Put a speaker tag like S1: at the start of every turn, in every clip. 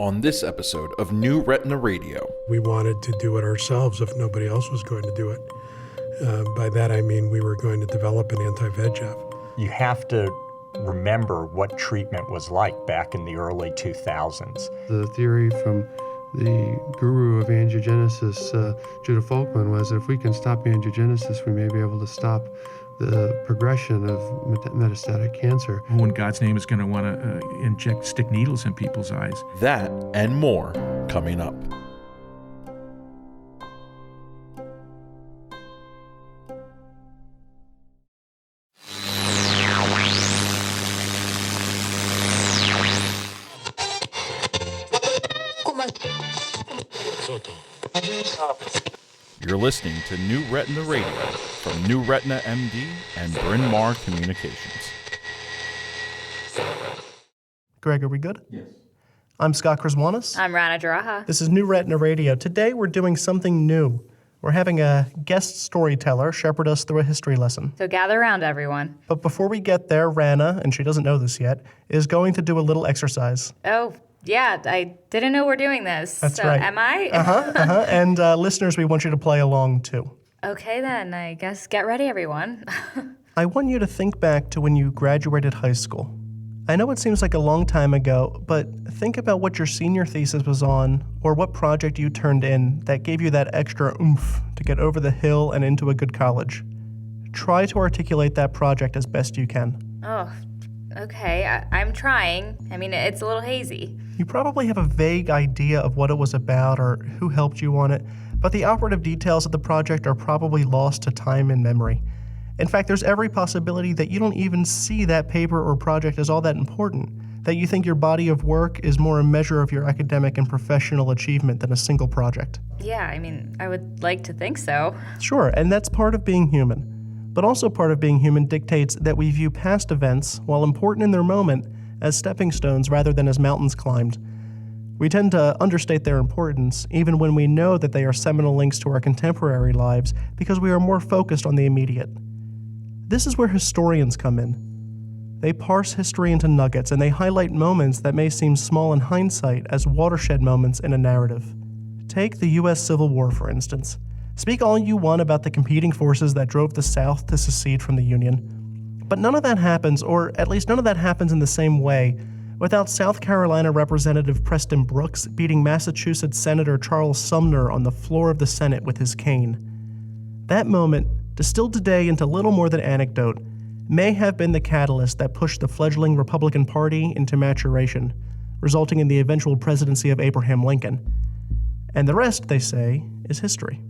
S1: On this episode of New Retina Radio.
S2: We wanted to do it ourselves if nobody else was going to do it. By that I mean we were going to develop an anti-VEGF.
S3: You have to remember what treatment was like back in the early 2000s.
S4: The theory from the guru of angiogenesis, Judah Folkman, was that if we can stop angiogenesis, we may be able to stop the progression of metastatic cancer.
S5: Who in God's name is going to want to stick needles in people's eyes?
S1: That and more coming up. You're listening to New Retina Radio from New Retina MD and Bryn Mawr Communications.
S6: Greg, are we good? Yes. I'm Scott Kraswanis.
S7: I'm Ranna Jaraha.
S6: This is New Retina Radio. Today we're doing something new. We're having a guest storyteller shepherd us through a history lesson.
S7: So gather around, everyone.
S6: But before we get there, Ranna, and she doesn't know this yet, is going to do a little exercise.
S7: Oh, yeah, I didn't know we're doing this.
S6: That's
S7: so
S6: right.
S7: Am I?
S6: And listeners, we want you to play along too.
S7: Okay then, I guess get ready, everyone.
S6: I want you to think back to when you graduated high school. I know it seems like a long time ago, but think about what your senior thesis was on, or what project you turned in that gave you that extra oomph to get over the hill and into a good college. Try to articulate that project as best you can.
S7: Oh, okay, I'm trying. I mean, it's a little hazy.
S6: You probably have a vague idea of what it was about or who helped you on it, but the operative details of the project are probably lost to time and memory. In fact, there's every possibility that you don't even see that paper or project as all that important, that you think your body of work is more a measure of your academic and professional achievement than a single project.
S7: Yeah, I mean, I would like to think so.
S6: Sure, and that's part of being human. But also part of being human dictates that we view past events, while important in their moment, as stepping stones rather than as mountains climbed. We tend to understate their importance, even when we know that they are seminal links to our contemporary lives, because we are more focused on the immediate. This is where historians come in. They parse history into nuggets, and they highlight moments that may seem small in hindsight as watershed moments in a narrative. Take the U.S. Civil War, for instance. Speak all you want about the competing forces that drove the South to secede from the Union. But none of that happens, or at least none of that happens in the same way, without South Carolina Representative Preston Brooks beating Massachusetts Senator Charles Sumner on the floor of the Senate with his cane. That moment, distilled today into little more than anecdote, may have been the catalyst that pushed the fledgling Republican Party into maturation, resulting in the eventual presidency of Abraham Lincoln. And the rest, they say, is history.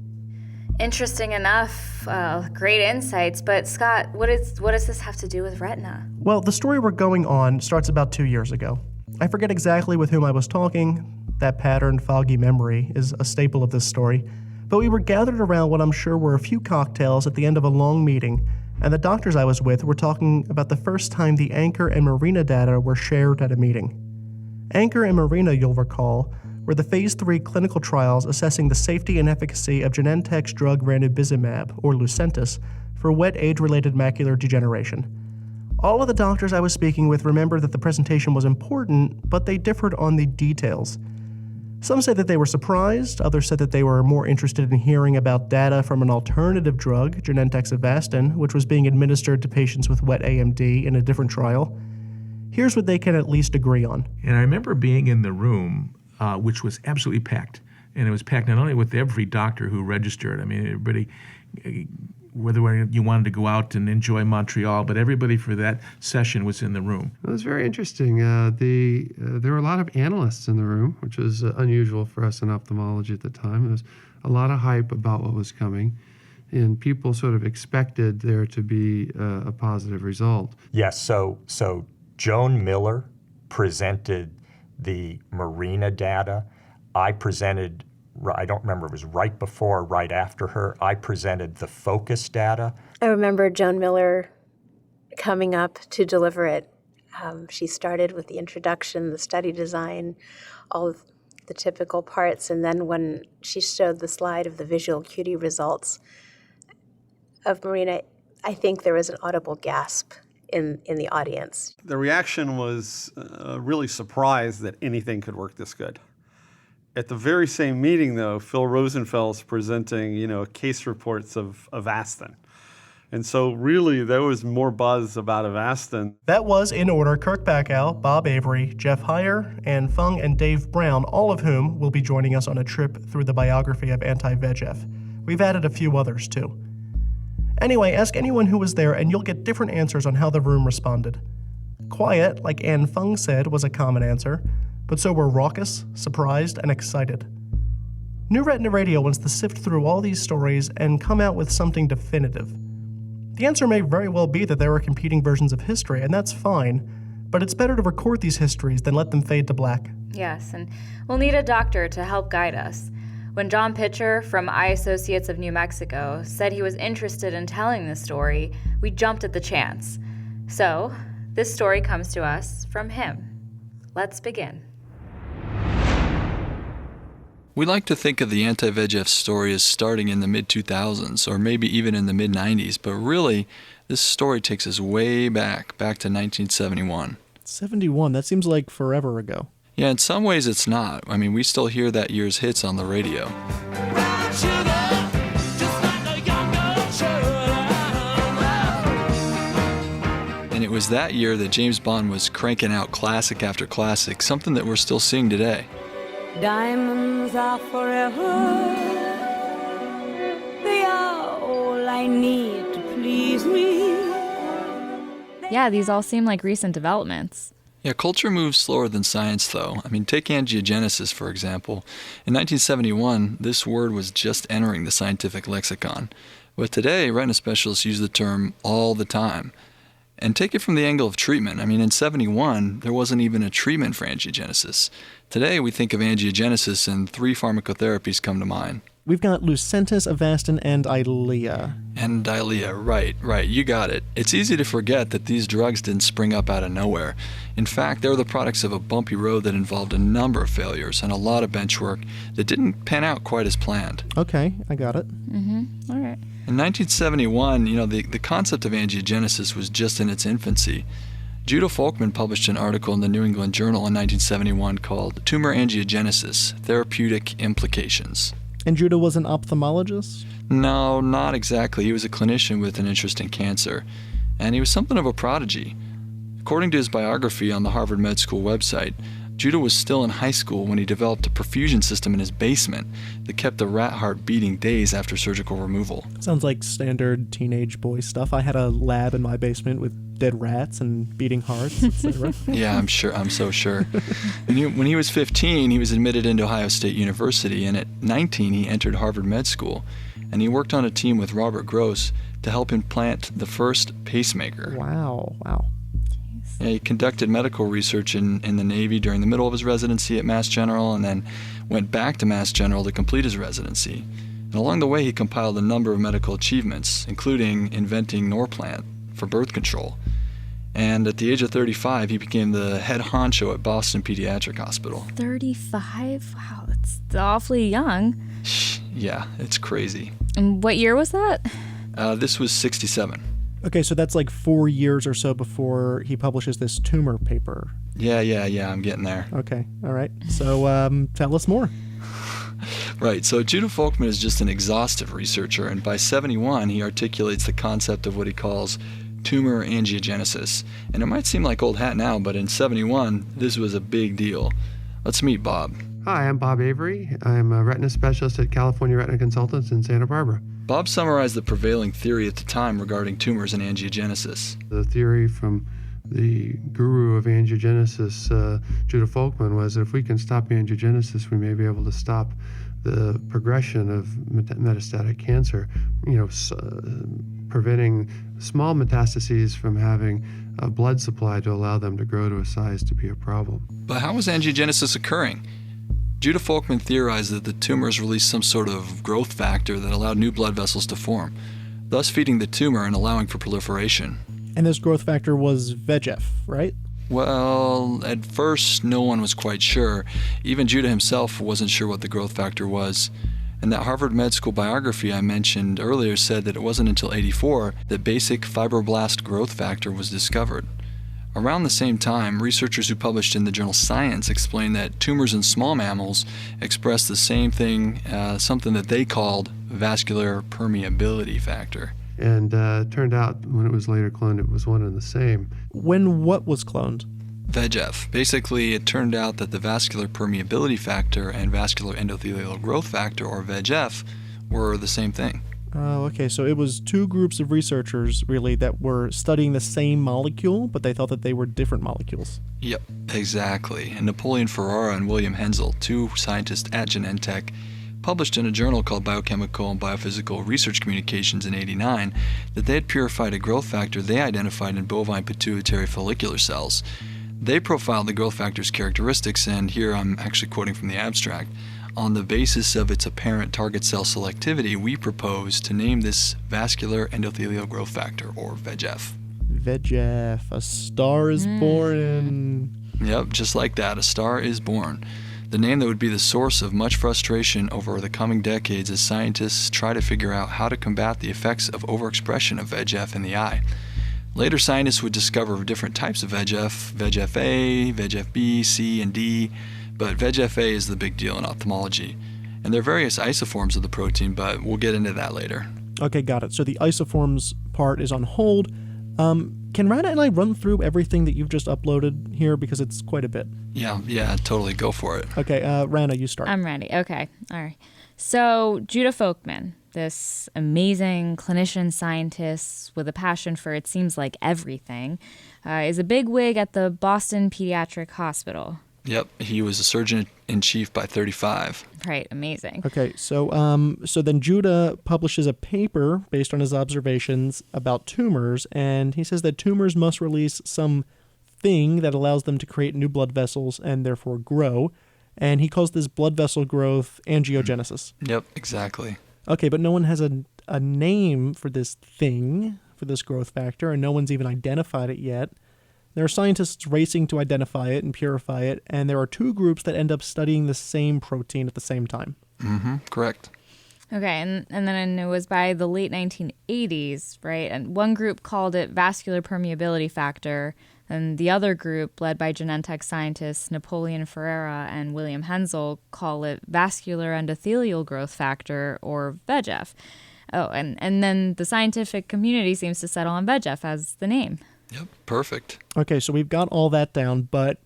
S7: Interesting enough, great insights, but Scott, what does this have to do with Retina?
S6: Well, the story we're going on starts about 2 years ago. I forget exactly with whom I was talking. That patterned, foggy memory is a staple of this story. But we were gathered around what I'm sure were a few cocktails at the end of a long meeting, and the doctors I was with were talking about the first time the Anchor and Marina data were shared at a meeting. Anchor and Marina, you'll recall, were the Phase 3 clinical trials assessing the safety and efficacy of Genentech's drug ranibizumab, or Lucentis, for wet age-related macular degeneration. All of the doctors I was speaking with remembered that the presentation was important, but they differed on the details. Some said that they were surprised, others said that they were more interested in hearing about data from an alternative drug, Genentech's Avastin, which was being administered to patients with wet AMD in a different trial. Here's what they can at least agree on.
S5: And I remember being in the room, which was absolutely packed. And it was packed not only with every doctor who registered. I mean, everybody, whether you wanted to go out and enjoy Montreal, but everybody for that session was in the room.
S4: It was very interesting. There were a lot of analysts in the room, which was unusual for us in ophthalmology at the time. There was a lot of hype about what was coming, and people sort of expected there to be a positive result.
S3: Yes, so Joan Miller presented the Marina data. I presented, I don't remember, it was right before or right after her, I presented the Focus data.
S8: I remember Joan Miller coming up to deliver it. She started with the introduction, the study design, all of the typical parts, and then when she showed the slide of the visual acuity results of Marina, I think there was an audible gasp in the audience.
S9: The reaction was really surprised that anything could work this good. At the very same meeting, though, Phil Rosenfeld's presenting, case reports of Avastin. And so really there was more buzz about Avastin.
S6: That was, in order, Kirk Packo, Bob Avery, Jeff Heier, Ann Fung, and Dave Brown, all of whom will be joining us on a trip through the biography of Anti-VEGF. We've added a few others, too. Anyway, ask anyone who was there and you'll get different answers on how the room responded. Quiet, like Ann Fung said, was a common answer, but so were raucous, surprised, and excited. New Retina Radio wants to sift through all these stories and come out with something definitive. The answer may very well be that there are competing versions of history, and that's fine, but it's better to record these histories than let them fade to black.
S7: Yes, and we'll need a doctor to help guide us. When John Pitcher from Eye Associates of New Mexico said he was interested in telling this story, we jumped at the chance. So, this story comes to us from him. Let's begin.
S10: We like to think of the anti-VEGF story as starting in the mid-2000s or maybe even in the mid-90s, but really, this story takes us way back to 1971.
S6: 71, that seems like forever ago.
S10: Yeah, in some ways it's not. I mean, we still hear that year's hits on the radio. And it was that year that James Bond was cranking out classic after classic, something that we're still seeing today.
S11: Diamonds are forever. They are all I need to please me.
S12: Yeah, these all seem like recent developments.
S10: Yeah, culture moves slower than science, though. I mean, take angiogenesis, for example. In 1971, this word was just entering the scientific lexicon. But today, retina specialists use the term all the time. And take it from the angle of treatment. I mean, in 71, there wasn't even a treatment for angiogenesis. Today, we think of angiogenesis and 3 pharmacotherapies come to mind.
S6: We've got Lucentis, Avastin, and Eylea.
S10: And Eylea, right, you got it. It's easy to forget that these drugs didn't spring up out of nowhere. In fact, they were the products of a bumpy road that involved a number of failures and a lot of bench work that didn't pan out quite as planned.
S6: Okay, I got it.
S12: All right.
S10: In 1971, the concept of angiogenesis was just in its infancy. Judah Folkman published an article in the New England Journal in 1971 called Tumor Angiogenesis, Therapeutic Implications.
S6: And Judah was an ophthalmologist?
S10: No, not exactly. He was a clinician with an interest in cancer, and he was something of a prodigy. According to his biography on the Harvard Med School website, Judah was still in high school when he developed a perfusion system in his basement that kept the rat heart beating days after surgical removal.
S6: Sounds like standard teenage boy stuff. I had a lab in my basement with dead rats and beating hearts, etc.
S10: Yeah, I'm so sure. When he was 15, he was admitted into Ohio State University, and at 19, he entered Harvard Med School, and he worked on a team with Robert Gross to help implant the first pacemaker.
S6: Wow.
S10: Yeah, he conducted medical research in the Navy during the middle of his residency at Mass General and then went back to Mass General to complete his residency. And along the way, he compiled a number of medical achievements, including inventing Norplant for birth control. And at the age of 35, he became the head honcho at Boston Pediatric Hospital.
S12: 35? Wow, that's awfully young.
S10: Yeah, it's crazy.
S12: And what year was that?
S10: This was 67.
S6: Okay, so that's like 4 years or so before he publishes this tumor paper.
S10: Yeah, I'm getting there.
S6: Okay, all right. So tell us more.
S10: Right, so Judah Folkman is just an exhaustive researcher, and by 71, he articulates the concept of what he calls tumor angiogenesis. And it might seem like old hat now, but in 71, this was a big deal. Let's meet Bob.
S4: Hi, I'm Bob Avery. I'm a retina specialist at California Retina Consultants in Santa Barbara.
S10: Bob summarized the prevailing theory at the time regarding tumors and angiogenesis.
S4: The theory from the guru of angiogenesis, Judah Folkman, was that if we can stop angiogenesis, we may be able to stop the progression of metastatic cancer, preventing small metastases from having a blood supply to allow them to grow to a size to be a problem.
S10: But how was angiogenesis occurring? Judah Folkman theorized that the tumors released some sort of growth factor that allowed new blood vessels to form, thus feeding the tumor and allowing for proliferation.
S6: And this growth factor was VEGF, right?
S10: Well, at first, no one was quite sure. Even Judah himself wasn't sure what the growth factor was. And that Harvard Med School biography I mentioned earlier said that it wasn't until '84 that basic fibroblast growth factor was discovered. Around the same time, researchers who published in the journal Science explained that tumors in small mammals express the same thing, something that they called vascular permeability factor.
S4: And it turned out when it was later cloned, it was one and the same.
S6: When what was cloned?
S10: VEGF. Basically, it turned out that the vascular permeability factor and vascular endothelial growth factor, or VEGF, were the same thing.
S6: Oh, okay. So it was two groups of researchers, really, that were studying the same molecule, but they thought that they were different molecules.
S10: Yep, exactly. And Napoleon Ferrara and William Hensel, two scientists at Genentech, published in a journal called Biochemical and Biophysical Research Communications in '89 that they had purified a growth factor they identified in bovine pituitary follicular cells. They profiled the growth factor's characteristics, and here I'm actually quoting from the abstract. On the basis of its apparent target cell selectivity, we propose to name this vascular endothelial growth factor, or VEGF.
S6: VEGF, a star is born in...
S10: Yep, just like that, a star is born. The name that would be the source of much frustration over the coming decades as scientists try to figure out how to combat the effects of overexpression of VEGF in the eye. Later scientists would discover different types of VEGF, VEGF-A, VEGF-B, C, and D, but VEGF-A is the big deal in ophthalmology. And there are various isoforms of the protein, but we'll get into that later.
S6: Okay, got it. So the isoforms part is on hold. Can Ranna and I run through everything that you've just uploaded here, because it's quite a bit?
S10: Yeah, totally. Go for it.
S6: Okay, Ranna, you start.
S12: I'm ready. Okay, all right. So Judah Folkman, this amazing clinician scientist with a passion for, it seems like, everything, is a big wig at the Boston Pediatric Hospital.
S10: Yep, he was a surgeon-in-chief by 35.
S12: Right, amazing.
S6: Okay, so then Judah publishes a paper based on his observations about tumors, and he says that tumors must release some thing that allows them to create new blood vessels and therefore grow, and he calls this blood vessel growth angiogenesis.
S10: Yep, exactly.
S6: Okay, but no one has a name for this thing, for this growth factor, and no one's even identified it yet. There are scientists racing to identify it and purify it, and there are two groups that end up studying the same protein at the same time.
S10: Mm-hmm, correct.
S12: Okay, and then it was by the late 1980s, right? And one group called it vascular permeability factor, and the other group, led by Genentech scientists Napoleon Ferrara and William Hensel, call it vascular endothelial growth factor, or VEGF. Oh, and then the scientific community seems to settle on VEGF as the name.
S10: Yep, perfect.
S6: Okay, so we've got all that down, but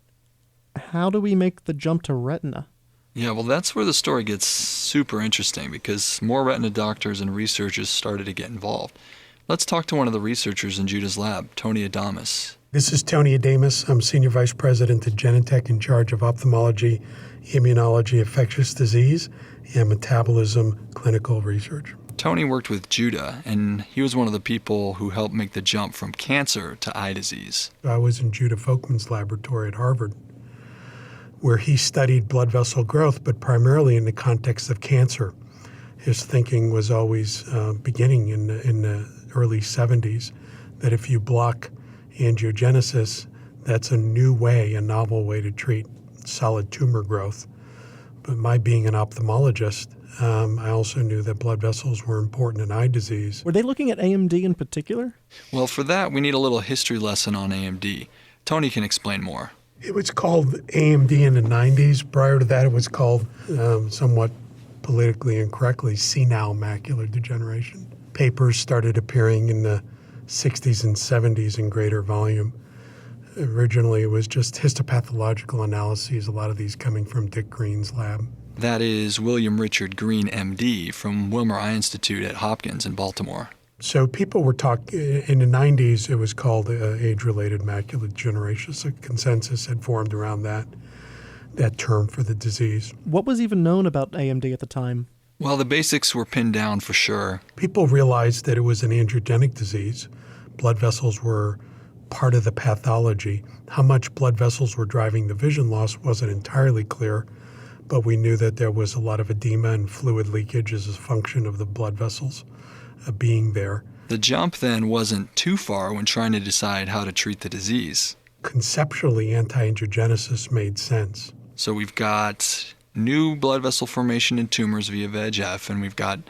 S6: how do we make the jump to retina?
S10: Yeah, well, that's where the story gets super interesting, because more retina doctors and researchers started to get involved. Let's talk to one of the researchers in Judah's lab, Tony Adamis.
S2: This is Tony Adamis. I'm Senior Vice President at Genentech in charge of ophthalmology, immunology, infectious disease, and metabolism clinical research.
S10: Tony worked with Judah, and he was one of the people who helped make the jump from cancer to eye disease.
S2: I was in Judah Folkman's laboratory at Harvard, where he studied blood vessel growth, but primarily in the context of cancer. His thinking was always beginning in the early 70s, that if you block angiogenesis, that's a new way, a novel way to treat solid tumor growth. But my being an ophthalmologist, I also knew that blood vessels were important in eye disease.
S6: Were they looking at AMD in particular?
S10: Well, for that, we need a little history lesson on AMD. Tony can explain more.
S2: It was called AMD in the 90s. Prior to that, it was called, somewhat politically incorrectly, senile macular degeneration. Papers started appearing in the 60s and 70s in greater volume. Originally, it was just histopathological analyses, a lot of these coming from Dick Green's lab.
S10: That is William Richard Green, MD, from Wilmer Eye Institute at Hopkins in Baltimore.
S2: So people were talking, in the 90s, it was called age-related macular degeneration. So consensus had formed around that term for the disease.
S6: What was even known about AMD at the time?
S10: Well, the basics were pinned down for sure.
S2: People realized that it was an angiogenic disease. Blood vessels were part of the pathology. How much blood vessels were driving the vision loss wasn't entirely clear, but we knew that there was a lot of edema and fluid leakage as a function of the blood vessels being there.
S10: The jump then wasn't too far when trying to decide how to treat the disease.
S2: Conceptually, anti-angiogenesis made sense.
S10: So we've got new blood vessel formation in tumors via VEGF, and we've got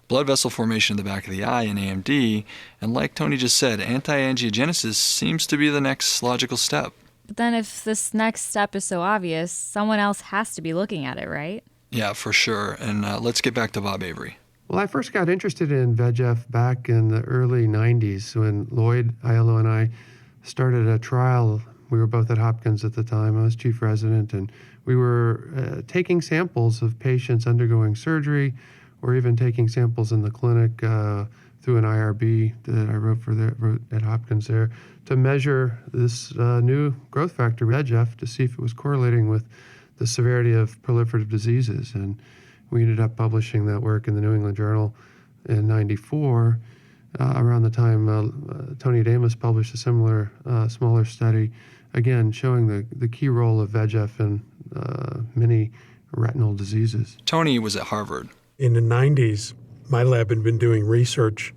S10: blood vessel formation in the back of the eye in AMD, and like Tony just said, anti-angiogenesis seems to be the next logical step.
S12: But then if this next step is so obvious, someone else has to be looking at it, right?
S10: Yeah, for sure. And let's get back to Bob Avery.
S4: Well, I first got interested in VEGF back in the early 90s when Lloyd Aiello and I started a trial. We were both at Hopkins at the time. I was chief resident, and we were taking samples of patients undergoing surgery or even taking samples in the clinic through an IRB that I wrote at Hopkins there to measure this new growth factor, VEGF, to see if it was correlating with the severity of proliferative diseases. And we ended up publishing that work in the New England Journal in '94. Around the time Tony Adamis published a similar smaller study, again showing the key role of VEGF in many retinal diseases.
S10: Tony was at Harvard.
S2: In the 90s, my lab had been doing research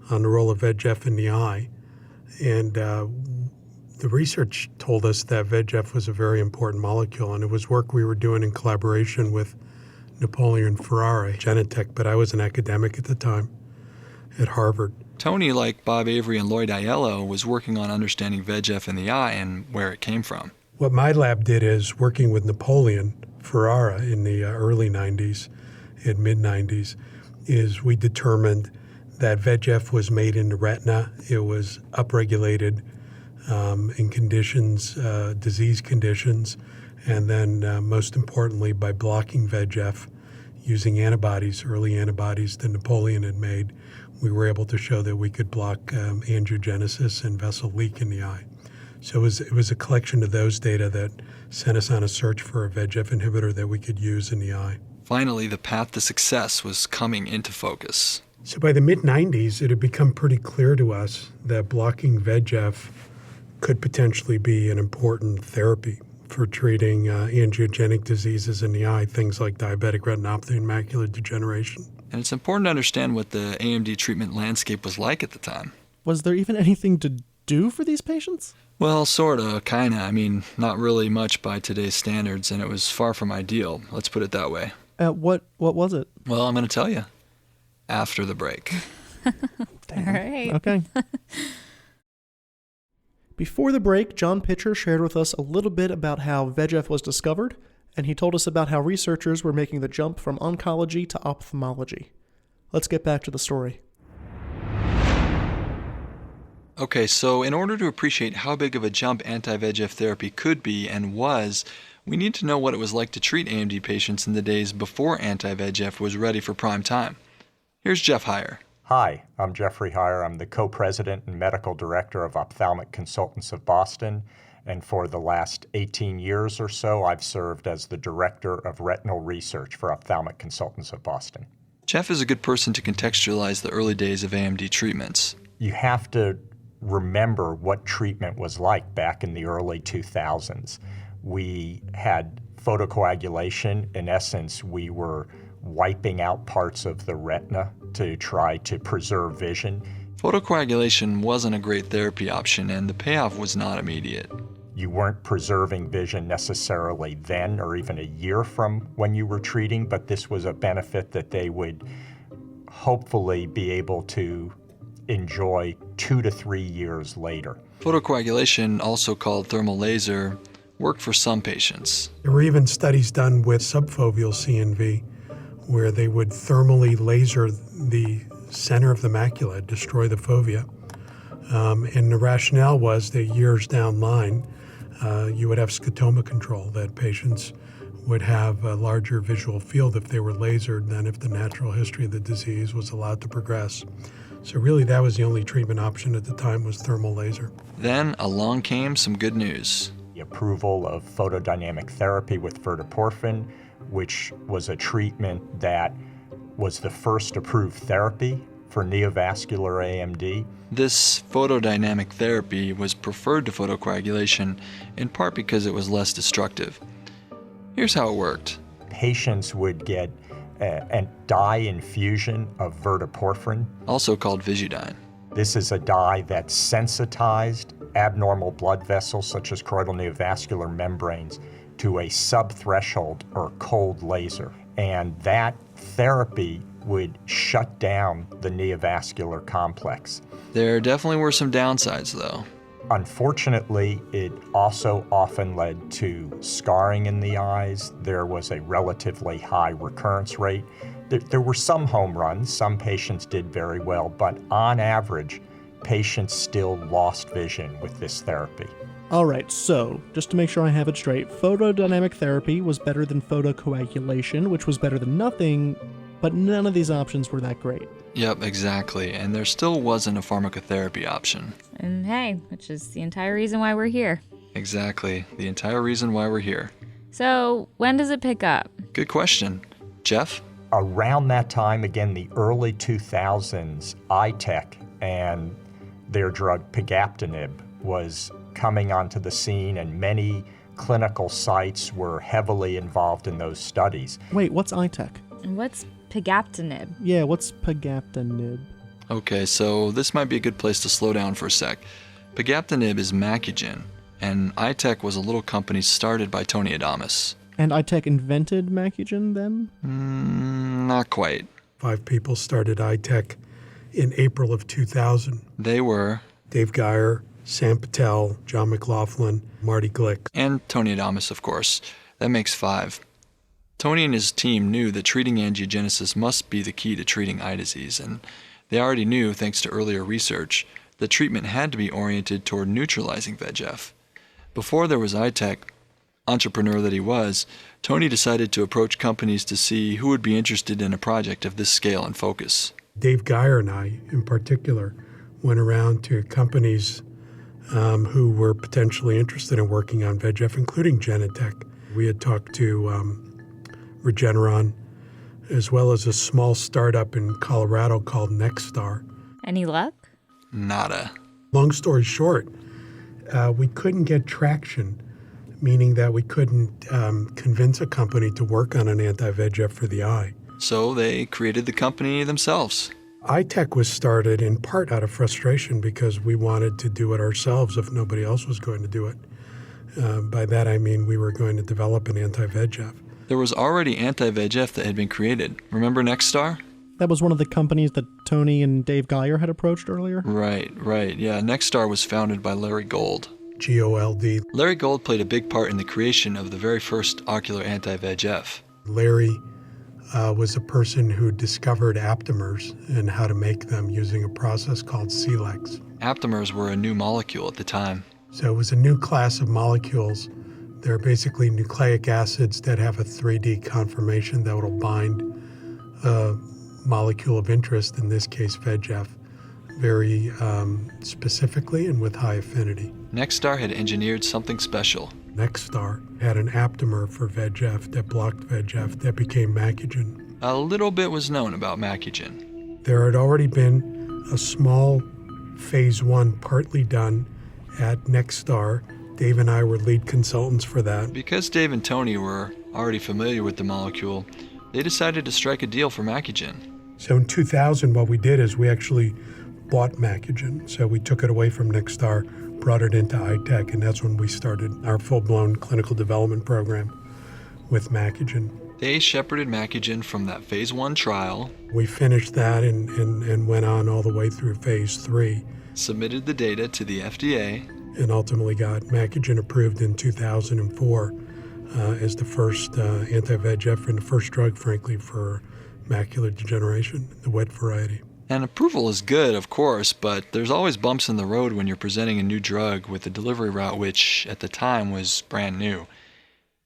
S2: on the role of VEGF in the eye, and the research told us that VEGF was a very important molecule, and it was work we were doing in collaboration with Napoleon Ferrara, Genentech, but I was an academic at the time at Harvard.
S10: Tony, like Bob Avery and Lloyd Aiello, was working on understanding VEGF in the eye and where it came from.
S2: What my lab did is working with Napoleon Ferrara in the early 90s and mid-90s, is we determined that VEGF was made in the retina. It was upregulated in conditions, disease conditions, and then most importantly by blocking VEGF using antibodies, early antibodies that Napoleon had made, we were able to show that we could block angiogenesis and vessel leak in the eye. So it was a collection of those data that sent us on a search for a VEGF inhibitor that we could use in the eye.
S10: Finally, the path to success was coming into focus.
S2: So by the mid-90s, it had become pretty clear to us that blocking VEGF could potentially be an important therapy for treating angiogenic diseases in the eye, things like diabetic retinopathy and macular degeneration.
S10: And it's important to understand what the AMD treatment landscape was like at the time.
S6: Was there even anything to do for these patients?
S10: Well, sorta, kinda. I mean, not really much by today's standards, and it was far from ideal. Let's put it that way.
S6: What was it?
S10: Well, I'm going to tell you after the break.
S12: All right.
S6: Okay. Before the break, John Pitcher shared with us a little bit about how VEGF was discovered, and he told us about how researchers were making the jump from oncology to ophthalmology. Let's get back to the story.
S10: Okay, so in order to appreciate how big of a jump anti-VEGF therapy could be and was, we need to know what it was like to treat AMD patients in the days before anti-VEGF was ready for prime time. Here's Jeff Heier.
S3: Hi, I'm Jeffrey Heier. I'm the co-president and medical director of Ophthalmic Consultants of Boston, and for the last 18 years or so, I've served as the director of retinal research for Ophthalmic Consultants of Boston.
S10: Jeff is a good person to contextualize the early days of AMD treatments.
S3: You have to remember what treatment was like back in the early 2000s. We had photocoagulation. In essence, we were wiping out parts of the retina to try to preserve vision.
S10: Photocoagulation wasn't a great therapy option, and the payoff was not immediate.
S3: You weren't preserving vision necessarily then or even a year from when you were treating, but this was a benefit that they would hopefully be able to enjoy 2 to 3 years later.
S10: Photocoagulation, also called thermal laser, worked for some patients.
S2: There were even studies done with subfoveal CNV where they would thermally laser the center of the macula, destroy the fovea. And the rationale was that years down the line, you would have scotoma control, that patients would have a larger visual field if they were lasered than if the natural history of the disease was allowed to progress. So really that was the only treatment option at the time, was thermal laser.
S10: Then along came some good news.
S3: The approval of photodynamic therapy with verteporfin, which was a treatment that was the first approved therapy for neovascular AMD.
S10: This photodynamic therapy was preferred to photocoagulation in part because it was less destructive. Here's how it worked.
S3: Patients would get a dye infusion of verteporfin,
S10: also called Visidyne.
S3: This is a dye that sensitized abnormal blood vessels such as choroidal neovascular membranes to a subthreshold or cold laser. And that therapy would shut down the neovascular complex.
S10: There definitely were some downsides, though.
S3: Unfortunately, it also often led to scarring in the eyes. There was a relatively high recurrence rate. There were some home runs. Some patients did very well, but on average, patients still lost vision with this therapy.
S6: All right, so just to make sure I have it straight, photodynamic therapy was better than photocoagulation, which was better than nothing, but none of these options were that great.
S10: Yep, exactly. And there still wasn't a pharmacotherapy option.
S12: And hey, which is the entire reason why we're here.
S10: Exactly. The entire reason why we're here.
S12: So, when does it pick up?
S10: Good question. Jeff?
S3: Around that time, again, the early 2000s, Eyetech and their drug pegaptanib was coming onto the scene, and many clinical sites were heavily involved in those studies.
S6: Wait, what's Eyetech?
S12: And what's pegaptanib?
S6: Yeah, what's pegaptanib?
S10: Okay, so this might be a good place to slow down for a sec. Pegaptanib is Macugen, and Eyetech was a little company started by Tony Adamis.
S6: And Eyetech invented Macugen then?
S10: Not quite.
S2: 5 people started Eyetech in April of 2000.
S10: They were
S2: Dave Heier, Sam Patel, John McLaughlin, Marty Glick.
S10: And Tony Adamis, of course. That makes 5. Tony and his team knew that treating angiogenesis must be the key to treating eye disease, and they already knew, thanks to earlier research, that treatment had to be oriented toward neutralizing VEGF. Before there was Eyetech, entrepreneur that he was, Tony decided to approach companies to see who would be interested in a project of this scale and focus.
S2: Dave Heier and I, in particular, went around to companies who were potentially interested in working on VEGF, including Genentech. We had talked to Regeneron, as well as a small startup in Colorado called Nexstar.
S12: Any luck?
S10: Nada.
S2: Long story short, we couldn't get traction, meaning that we couldn't convince a company to work on an anti-VEGF for the eye.
S10: So they created the company themselves.
S2: Eyetech was started in part out of frustration because we wanted to do it ourselves if nobody else was going to do it. By that I mean we were going to develop an anti-VEGF.
S10: There was already anti-VEGF that had been created. Remember Nexstar?
S6: That was one of the companies that Tony and Dave Heier had approached earlier?
S10: Right. Yeah, Nexstar was founded by Larry Gold.
S2: G-O-L-D.
S10: Larry Gold played a big part in the creation of the very first ocular anti-VEGF.
S2: Larry was a person who discovered aptamers and how to make them using a process called Celex.
S10: Aptamers were a new molecule at the time.
S2: So it was a new class of molecules. They're basically nucleic acids that have a 3D conformation that will bind a molecule of interest, in this case VEGF, very specifically and with high affinity.
S10: Nexstar had engineered something special.
S2: Nexstar had an aptamer for VEGF that blocked VEGF that became Macugen.
S10: A little bit was known about Macugen.
S2: There had already been a small phase 1 partly done at Nexstar. Dave and I were lead consultants for that.
S10: Because Dave and Tony were already familiar with the molecule, they decided to strike a deal for Macugen.
S2: So in 2000, what we did is we actually bought Macugen. So we took it away from Nexstar, brought it into Eyetech, and that's when we started our full-blown clinical development program with Macugen.
S10: They shepherded Macugen from that phase 1 trial.
S2: We finished that and went on all the way through phase 3.
S10: Submitted the data to the FDA.
S2: And ultimately got Macugen approved in 2004 as the first anti-VEGF and the first drug, frankly, for macular degeneration, the wet variety.
S10: And approval is good, of course, but there's always bumps in the road when you're presenting a new drug with a delivery route which, at the time, was brand new.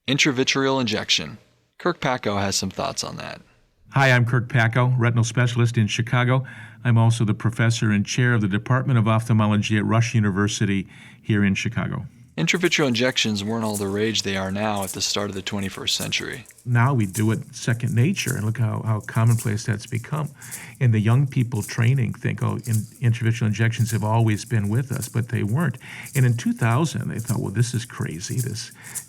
S10: Intravitreal injection. Kirk Packo has some thoughts on that.
S5: Hi, I'm Kirk Packo, retinal specialist in Chicago. I'm also the professor and chair of the Department of Ophthalmology at Rush University here in Chicago.
S10: Intravitreal injections weren't all the rage they are now at the start of the 21st century.
S5: Now we do it second nature, and look how commonplace that's become. And the young people training think, intravitreal injections have always been with us, but they weren't. And in 2000, they thought, well, this is crazy.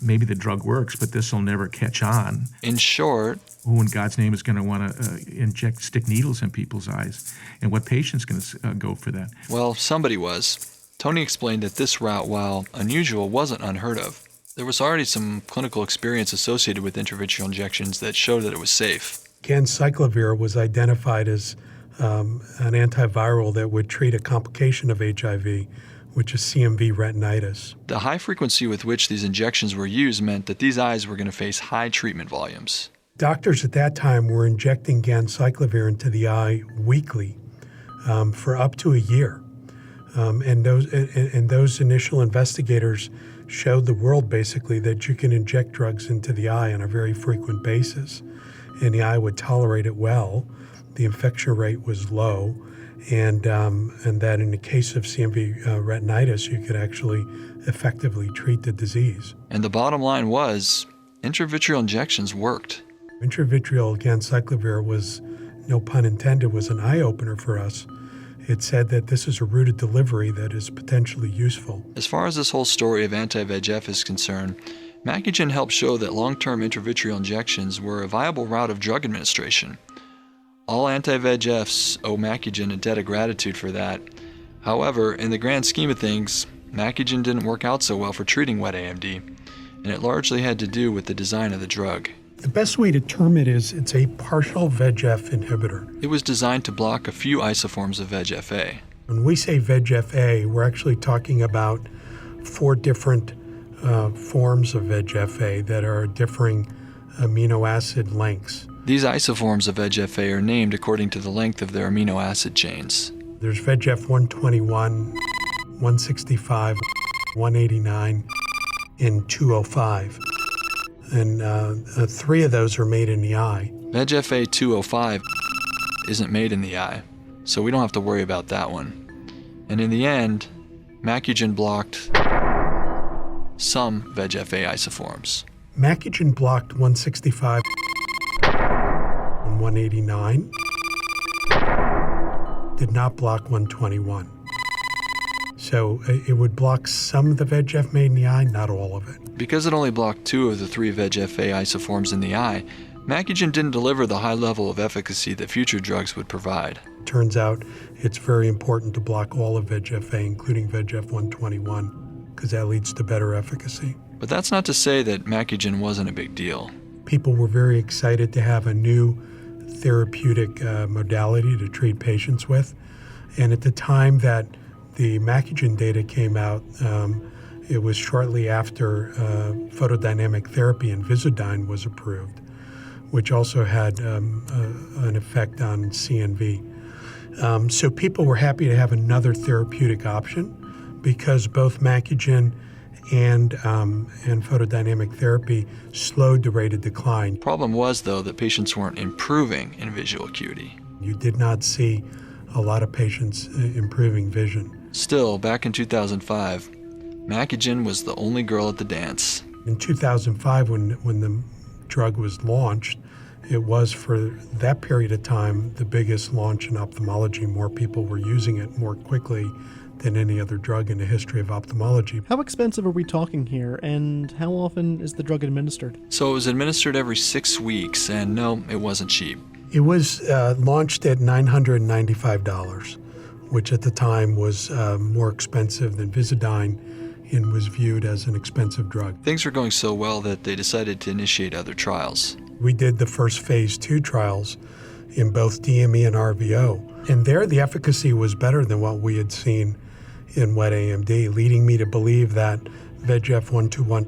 S5: Maybe the drug works, but this will never catch on.
S10: In short,
S5: who in God's name is going to want to stick needles in people's eyes? And what patient's going to go for that?
S10: Well, somebody was. Tony explained that this route, while unusual, wasn't unheard of. There was already some clinical experience associated with intravitreal injections that showed that it was safe.
S2: Ganciclovir was identified as an antiviral that would treat a complication of HIV, which is CMV retinitis.
S10: The high frequency with which these injections were used meant that these eyes were going to face high treatment volumes.
S2: Doctors at that time were injecting ganciclovir into the eye weekly for up to a year. And those initial investigators showed the world basically that you can inject drugs into the eye on a very frequent basis, and the eye would tolerate it well. The infection rate was low, and that in the case of CMV retinitis, you could actually effectively treat the disease.
S10: And the bottom line was, intravitreal injections worked.
S2: Intravitreal ganciclovir was, no pun intended, was an eye-opener for us. It said that this is a route of delivery that is potentially useful.
S10: As far as this whole story of anti-VEGF is concerned, Macugen helped show that long-term intravitreal injections were a viable route of drug administration. All anti-VEGFs owe Macugen a debt of gratitude for that. However, in the grand scheme of things, Macugen didn't work out so well for treating wet AMD, and it largely had to do with the design of the drug.
S2: The best way to term it is it's a partial VEGF inhibitor.
S10: It was designed to block a few isoforms of VEGF-A.
S2: When we say VEGF-A, we're actually talking about 4 different forms of VEGF-A that are differing amino acid lengths.
S10: These isoforms of VEGF-A are named according to the length of their amino acid chains.
S2: There's VEGF 121, 165, 189, and 205. And 3 of those are made in the eye.
S10: VEGF-A 205 isn't made in the eye, so we don't have to worry about that one. And in the end, Macugen blocked some VEGF-A isoforms.
S2: Macugen blocked 165 and 189, did not block 121. So it would block some of the VEGF made in the eye, not all of it.
S10: Because it only blocked 2 of the 3 VEGF-A isoforms in the eye, Macugen didn't deliver the high level of efficacy that future drugs would provide.
S2: Turns out it's very important to block all of VEGF-A, including VEGF 121, because that leads to better efficacy.
S10: But that's not to say that Macugen wasn't a big deal.
S2: People were very excited to have a new therapeutic modality to treat patients with. And at the time that the Macugen data came out, it was shortly after photodynamic therapy and Visidyne was approved, which also had an effect on CNV. So people were happy to have another therapeutic option because both Macugen and photodynamic therapy slowed the rate of decline.
S10: Problem was, though, that patients weren't improving in visual acuity.
S2: You did not see a lot of patients improving vision.
S10: Still, back in 2005, Macugen was the only girl at the dance.
S2: In 2005, when the drug was launched, it was for that period of time the biggest launch in ophthalmology. More people were using it more quickly than any other drug in the history of ophthalmology.
S6: How expensive are we talking here, and how often is the drug administered?
S10: So it was administered every 6 weeks, and no, it wasn't cheap.
S2: It was launched at $995, which at the time was more expensive than Visidyne and was viewed as an expensive drug.
S10: Things were going so well that they decided to initiate other trials.
S2: We did the first phase 2 trials in both DME and RVO, and there the efficacy was better than what we had seen in wet AMD, leading me to believe that VEGF 121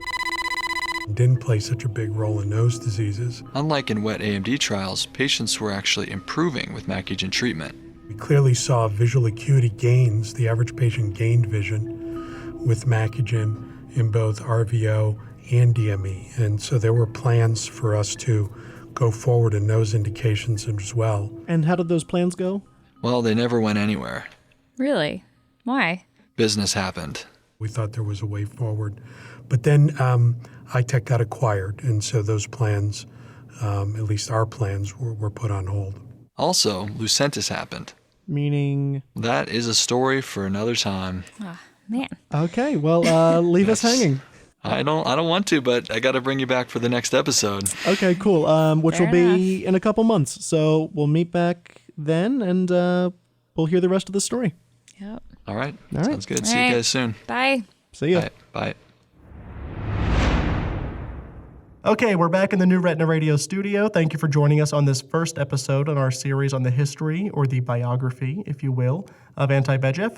S2: didn't play such a big role in nose diseases.
S10: Unlike in wet AMD trials, patients were actually improving with Macugen treatment.
S2: We clearly saw visual acuity gains. The average patient gained vision with Macugen in both RVO and DME. And so there were plans for us to go forward in those indications as well.
S6: And how did those plans go?
S10: Well, they never went anywhere.
S12: Really? Why?
S10: Business happened.
S2: We thought there was a way forward. But then iTech got acquired, and so those plans, at least our plans, were put on hold.
S10: Also, Lucentis happened.
S6: Meaning?
S10: That is a story for another time.
S12: Oh, man.
S6: Okay, well, leave us hanging.
S10: I don't want to, but I got to bring you back for the next episode.
S6: Okay, cool. Which
S12: Fair
S6: will be in a couple months. So we'll meet back then, and we'll hear the rest of the story.
S12: Yep.
S10: All right.
S6: All right.
S10: Sounds good.
S12: All
S10: See you
S12: right.
S10: guys soon.
S12: Bye.
S6: See ya.
S10: Bye. Bye.
S6: Okay, we're back in the New Retina Radio studio. Thank you for joining us on this first episode in our series on the history, or the biography, if you will, of anti-VEGF.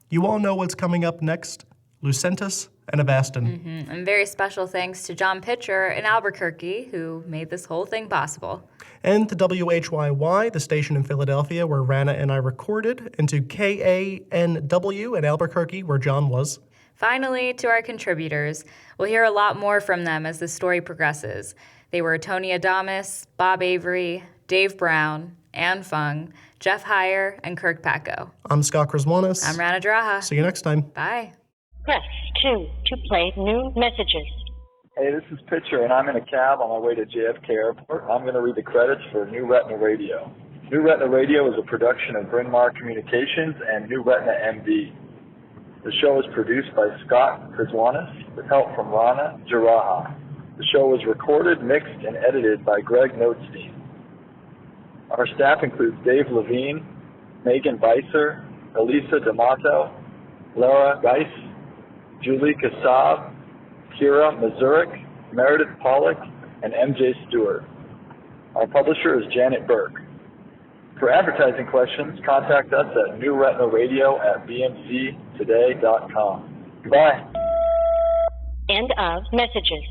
S6: You all know what's coming up next: Lucentis and Avastin.
S7: And very special thanks to John Pitcher in Albuquerque, who made this whole thing possible.
S6: And to WHYY, the station in Philadelphia where Ranna and I recorded, and to KANW in Albuquerque where John was.
S7: Finally, to our contributors. We'll hear a lot more from them as the story progresses. They were Tony Adamis, Bob Avery, Dave Brown, Ann Fung, Jeff Heier, and Kirk Packo.
S6: I'm Scott Kraswanis.
S7: I'm Ranna Draha.
S6: See you next time.
S7: Bye.
S13: Press 2 to play new messages.
S14: Hey, this is Pitcher, and I'm in a cab on my way to JFK Airport. I'm going to read the credits for New Retina Radio. New Retina Radio is a production of Bryn Mawr Communications and New Retina MD. The show is produced by Scott Kraswanis with help from Ranna Draha. The show was recorded, mixed, and edited by Greg Notestein. Our staff includes Dave Levine, Megan Beiser, Elisa D'Amato, Laura Geis, Julie Kassab, Kira Mazurik, Meredith Pollock, and MJ Stewart. Our publisher is Janet Burke. For advertising questions, contact us at newretinaradio@bmctoday.com. Goodbye.
S13: End of messages.